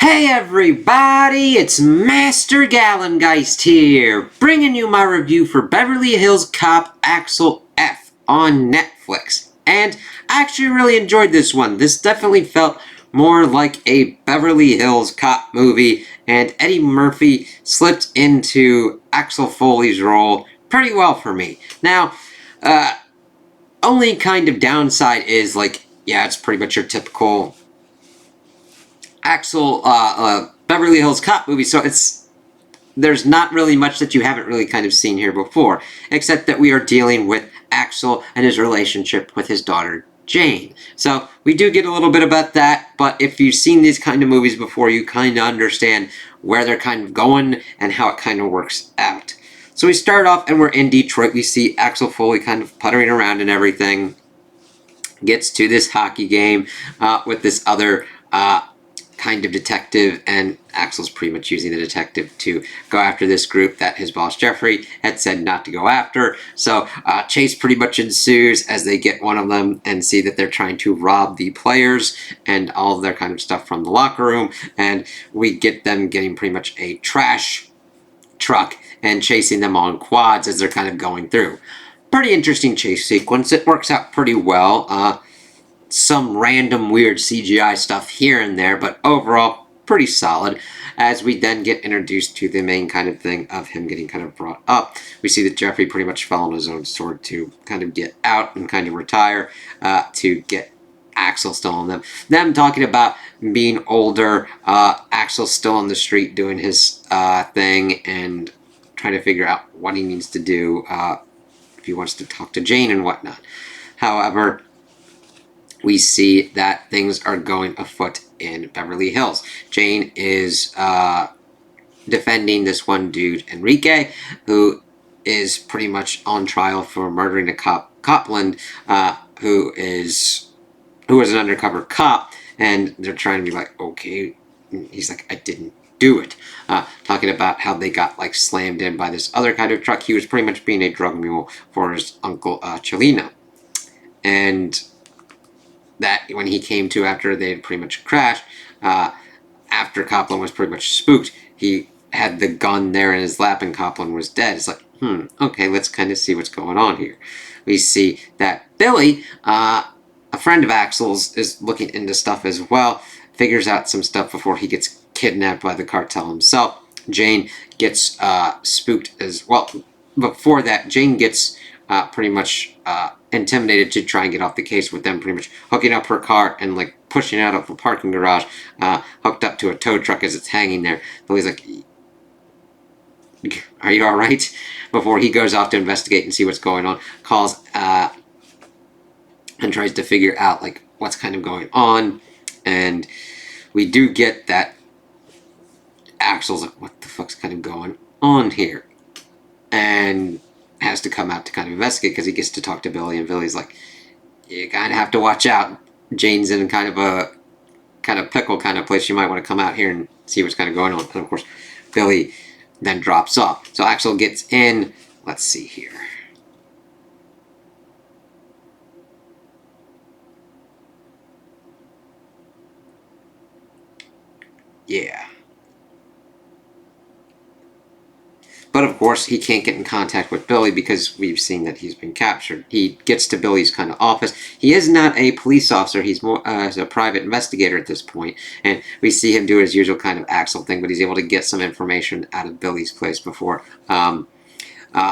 Hey everybody, it's Master Gallengeist here, bringing you my review for Beverly Hills Cop Axel F on Netflix. And I actually really enjoyed this one. This definitely felt more like a Beverly Hills Cop movie, and Eddie Murphy slipped into Axel Foley's role pretty well for me. Now, only kind of downside is, yeah, it's pretty much your typical Axel Beverly Hills Cop movie, so there's not really much that you haven't really kind of seen here before, except that we are dealing with Axel and his relationship with his daughter Jane. So we do get a little bit about that, but if you've seen these kind of movies before, you kind of understand where they're kind of going and how it kind of works out. So we start off and we're in Detroit. We see Axel Foley kind of puttering around and everything. Gets to this hockey game with this other kind of detective, and Axel's pretty much using the detective to go after this group that his boss Jeffrey had said not to go after. So chase pretty much ensues as they get one of them and see that they're trying to rob the players and all of their kind of stuff from the locker room, and we get them getting pretty much a trash truck and chasing them on quads as they're kind of going through. Pretty interesting chase sequence. It works out pretty well. Some random weird CGI stuff here and there, but overall pretty solid. As we then get introduced to the main kind of thing of him getting kind of brought up, we see that Jeffrey pretty much fell on his own sword to kind of get out and kind of retire, to get Axel still on them. Them talking about being older, Axel still on the street doing his thing and trying to figure out what he needs to do if he wants to talk to Jane and whatnot. However, we see that things are going afoot in Beverly Hills. Jane is defending this one dude, Enrique, who is pretty much on trial for murdering a cop, Copland, who is an undercover cop, and they're trying to be like, okay, he's like, I didn't do it. Talking about how they got like slammed in by this other kind of truck. He was pretty much being a drug mule for his uncle Chelino, and that when he came to after they had pretty much crashed, after Copland was pretty much spooked, he had the gun there in his lap and Copland was dead. It's like, okay, let's kind of see what's going on here. We see that Billy, a friend of Axel's, is looking into stuff as well, figures out some stuff before he gets kidnapped by the cartel himself. Jane gets spooked as well. Before that, Jane gets pretty much intimidated to try and get off the case, with them pretty much hooking up her car and like pushing out of the parking garage, hooked up to a tow truck as it's hanging there. Billy's like, are you alright? Before he goes off to investigate and see what's going on, calls and tries to figure out like what's kind of going on, and we do get that Axel's like, what the fuck's kind of going on here? And has to come out to kind of investigate because he gets to talk to Billy, and Billy's like, you kind of have to watch out. Jane's in kind of a pickle kind of place. You might want to come out here and see what's kind of going on. And of course, Billy then drops off. So Axel gets in. Let's see here. Yeah. But of course, he can't get in contact with Billy because we've seen that he's been captured. He gets to Billy's kind of office. He is not a police officer. He's more as a private investigator at this point. And we see him do his usual kind of Axel thing, but he's able to get some information out of Billy's place before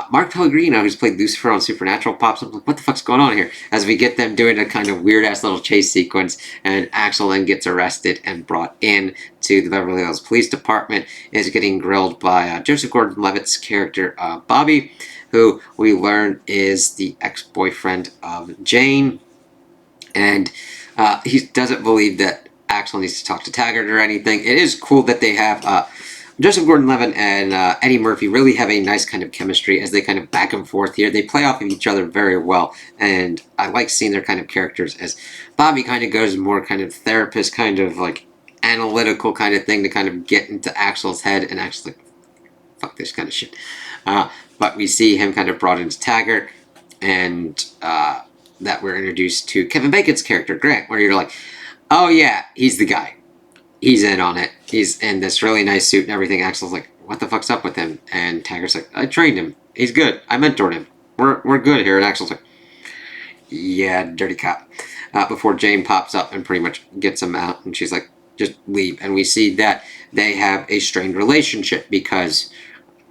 Mark Pellegrino, who's played Lucifer on Supernatural, pops up like, what the fuck's going on here? As we get them doing a kind of weird-ass little chase sequence, and Axel then gets arrested and brought in to the Beverly Hills Police Department, is getting grilled by Joseph Gordon-Levitt's character, Bobby, who we learn is the ex-boyfriend of Jane, and he doesn't believe that Axel needs to talk to Taggart or anything. It is cool that they have Joseph Gordon-Levitt and Eddie Murphy really have a nice kind of chemistry as they kind of back and forth here. They play off of each other very well, and I like seeing their kind of characters as Bobby kind of goes more kind of therapist, kind of like analytical kind of thing to kind of get into Axel's head, and Axel's like, fuck this kind of shit. But we see him kind of brought into Taggart, and that we're introduced to Kevin Bacon's character, Grant, where you're like, oh yeah, he's the guy. he's in on it. He's in this really nice suit and everything. Axel's like, what the fuck's up with him? And Taggart's like, I trained him. He's good. I mentored him. We're good here. And Axel's like, yeah, dirty cop. Before Jane pops up and pretty much gets him out, and she's like, just leave. And we see that they have a strained relationship because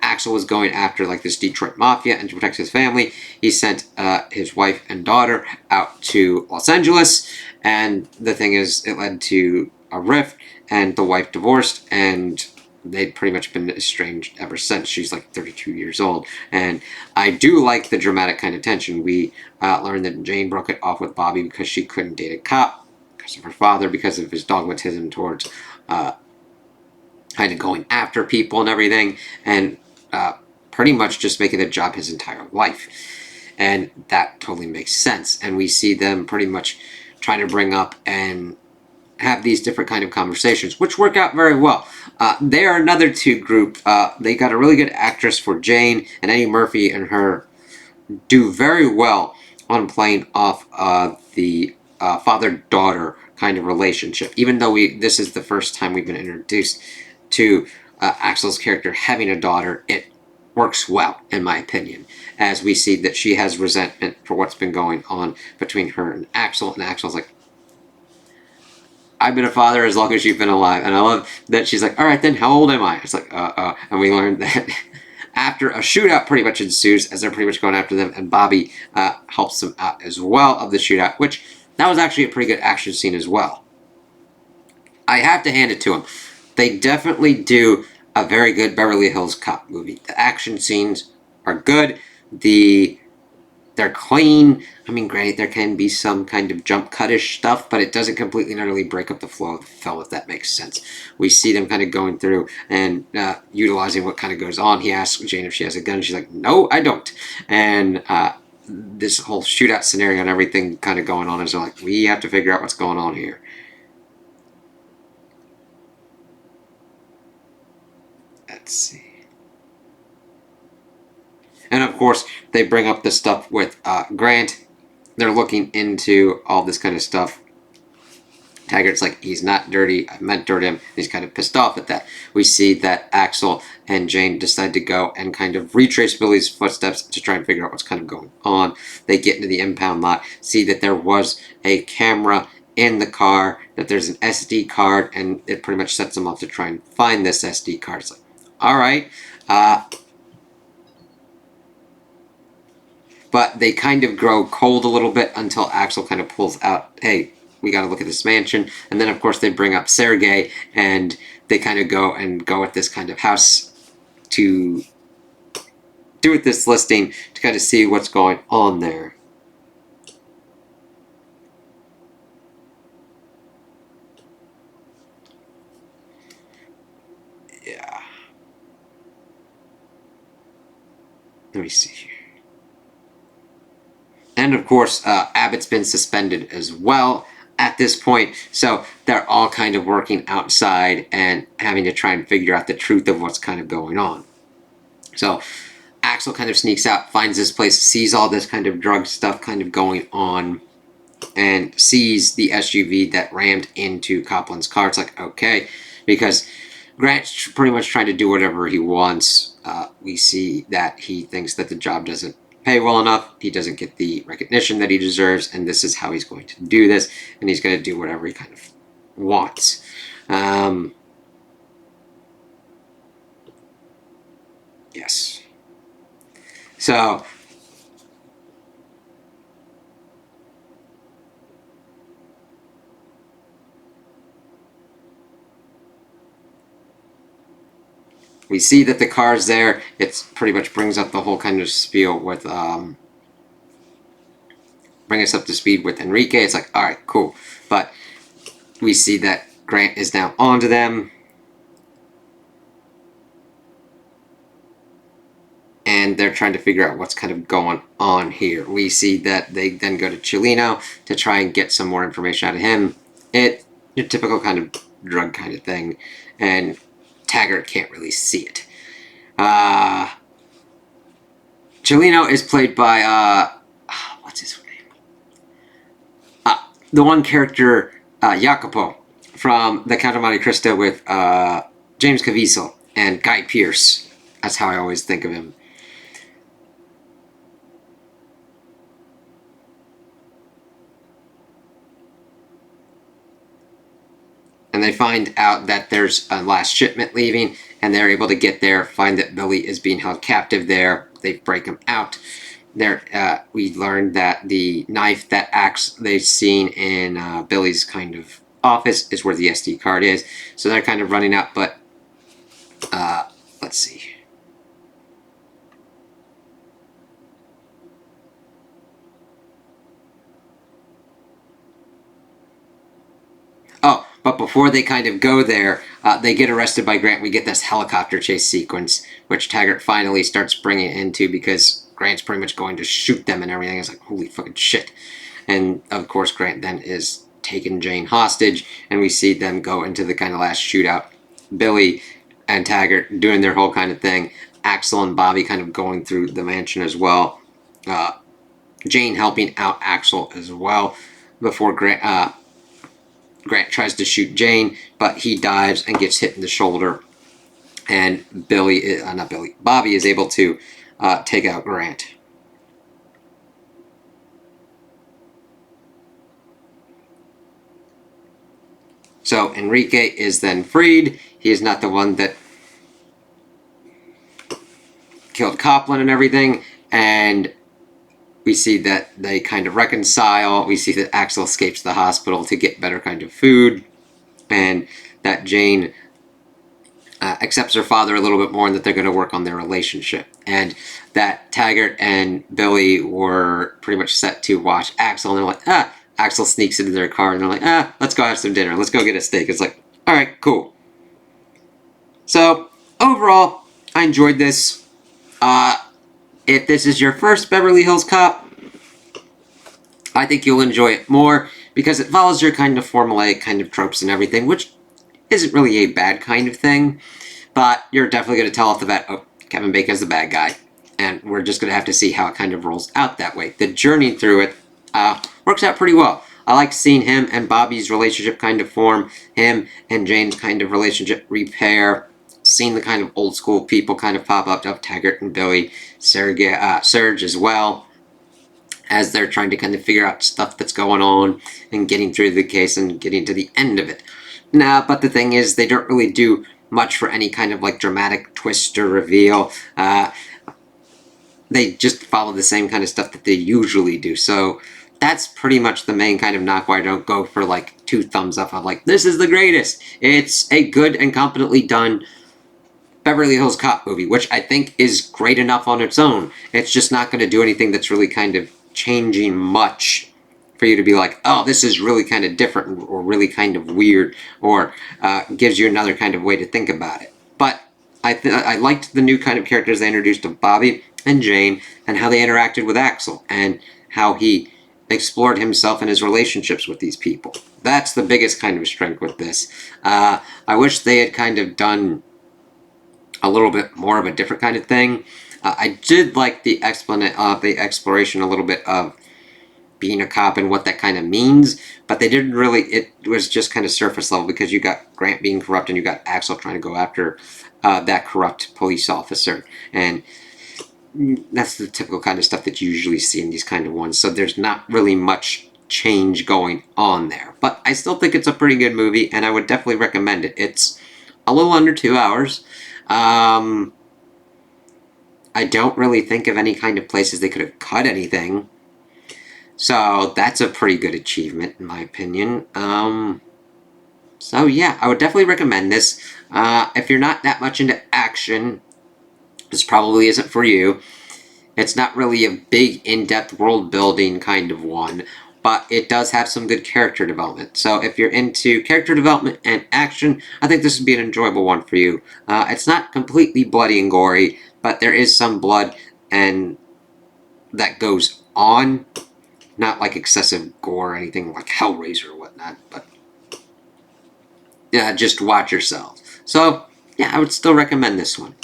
Axel was going after like this Detroit mafia, and to protect his family, he sent his wife and daughter out to Los Angeles. And the thing is, it led to a rift, and the wife divorced, and they'd pretty much been estranged ever since. She's like 32 years old. And I do like the dramatic kind of tension. We learned that Jane broke it off with Bobby because she couldn't date a cop because of her father, because of his dogmatism towards kind of going after people and everything, and pretty much just making the job his entire life. And that totally makes sense. And we see them pretty much trying to bring up and have these different kind of conversations, which work out very well. They are another two group. They got a really good actress for Jane, and Eddie Murphy and her do very well on playing off the father-daughter kind of relationship. Even though this is the first time we've been introduced to Axel's character having a daughter, it works well, in my opinion, as we see that she has resentment for what's been going on between her and Axel's like, I've been a father as long as you've been alive. And I love that she's like, all right, then how old am I? It's like, and we learned that after a shootout pretty much ensues as they're pretty much going after them, and Bobby helps them out as well of the shootout, which that was actually a pretty good action scene as well. I have to hand it to them. They definitely do a very good Beverly Hills Cop movie. The action scenes are good. They're clean. I mean, granted, there can be some kind of jump cut-ish stuff, but it doesn't completely and utterly break up the flow of the film, if that makes sense. We see them kind of going through and utilizing what kind of goes on. He asks Jane if she has a gun. She's like, no, I don't. And this whole shootout scenario and everything kind of going on is like, we have to figure out what's going on here. Let's see. And of course, they bring up the stuff with Grant. They're looking into all this kind of stuff. Taggart's like, he's not dirty. I mentored him. He's kind of pissed off at that. We see that Axel and Jane decide to go and kind of retrace Billy's footsteps to try and figure out what's kind of going on. They get into the impound lot, see that there was a camera in the car, that there's an SD card, and it pretty much sets them off to try and find this SD card. It's like, all right. But they kind of grow cold a little bit until Axel kind of pulls out, hey, we got to look at this mansion. And then, of course, they bring up Sergei, and they kind of go at this kind of house to do with this listing to kind of see what's going on there. Yeah. Let me see here. And of course, Abbott's been suspended as well at this point. So they're all kind of working outside and having to try and figure out the truth of what's kind of going on. So Axel kind of sneaks out, finds this place, sees all this kind of drug stuff kind of going on, and sees the SUV that rammed into Copland's car. It's like, okay, because Grant's pretty much trying to do whatever he wants. We see that he thinks that the job doesn't pay well enough, he doesn't get the recognition that he deserves, and this is how he's going to do this, and he's going to do whatever he kind of wants. Yes. So we see that the car's there. It's pretty much brings up the whole kind of spiel with bring us up to speed with Enrique. It's like, all right, cool. But we see that Grant is now onto them. And they're trying to figure out what's kind of going on here. We see that they then go to Chilino to try and get some more information out of him. Your typical kind of drug kind of thing. And Taggart can't really see it. Chilino is played by, what's his name? The one character, Jacopo from The Count of Monte Cristo with James Caviezel and Guy Pearce. That's how I always think of him. And they find out that there's a last shipment leaving, and they're able to get there, find that Billy is being held captive there. They break him out. There, we learned that the knife that they've seen in Billy's kind of office is where the SD card is. So they're kind of running out, but let's see. Oh, but before they kind of go there, they get arrested by Grant. We get this helicopter chase sequence, which Taggart finally starts bringing it into because Grant's pretty much going to shoot them and everything. It's like, holy fucking shit. And, of course, Grant then is taking Jane hostage, and we see them go into the kind of last shootout. Billy and Taggart doing their whole kind of thing. Axel and Bobby kind of going through the mansion as well. Jane helping out Axel as well before Grant tries to shoot Jane, but he dives and gets hit in the shoulder. And Bobby is able to take out Grant. So Enrique is then freed. He is not the one that killed Copland and everything. And we see that they kind of reconcile. We see that Axel escapes the hospital to get better kind of food. And that Jane accepts her father a little bit more and that they're going to work on their relationship. And that Taggart and Billy were pretty much set to watch Axel. And they're like, Axel sneaks into their car and they're like, let's go have some dinner. Let's go get a steak. It's like, all right, cool. So, overall, I enjoyed this. If this is your first Beverly Hills Cop, I think you'll enjoy it more because it follows your kind of formulaic kind of tropes and everything, which isn't really a bad kind of thing. But you're definitely going to tell off the bat, oh, Kevin Bacon's the bad guy. And we're just going to have to see how it kind of rolls out that way. The journey through it works out pretty well. I like seeing him and Bobby's relationship kind of form, him and Jane's kind of relationship repair, seeing the kind of old school people kind of pop up of Taggart and Billy, Serge as well, as they're trying to kind of figure out stuff that's going on and getting through the case and getting to the end of it. Now, but the thing is, they don't really do much for any kind of like dramatic twist or reveal. They just follow the same kind of stuff that they usually do. So that's pretty much the main kind of knock why I don't go for like 2 thumbs up of like, this is the greatest. It's a good and competently done Beverly Hills Cop movie, which I think is great enough on its own. It's just not going to do anything that's really kind of changing much for you to be like, oh, this is really kind of different or really kind of weird, or gives you another kind of way to think about it. But I liked the new kind of characters they introduced of Bobby and Jane and how they interacted with Axel and how he explored himself and his relationships with these people. That's the biggest kind of strength with this. I wish they had kind of done a little bit more of a different kind of thing. I did like the exploration a little bit of being a cop and what that kind of means, but they didn't really, it was just kind of surface level because you got Grant being corrupt and you got Axel trying to go after that corrupt police officer, and that's the typical kind of stuff that you usually see in these kind of ones, so there's not really much change going on there. But I still think it's a pretty good movie, and I would definitely recommend it. It's a little under 2 hours. I don't really think of any kind of places they could have cut anything. So that's a pretty good achievement, in my opinion. So yeah, I would definitely recommend this. If you're not that much into action, this probably isn't for you. It's not really a big, in-depth world-building kind of one, but it does have some good character development. So if you're into character development and action, I think this would be an enjoyable one for you. It's not completely bloody and gory, but there is some blood and that goes on. Not like excessive gore or anything like Hellraiser or whatnot, but yeah, just watch yourselves. So yeah, I would still recommend this one.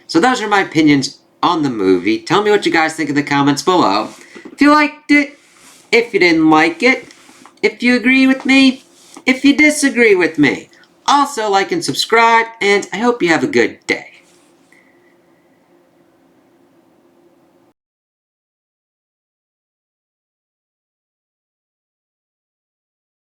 So those are my opinions on the movie. Tell me what you guys think in the comments below. If you liked it, if you didn't like it, if you agree with me, if you disagree with me. Also, like and subscribe, and I hope you have a good day.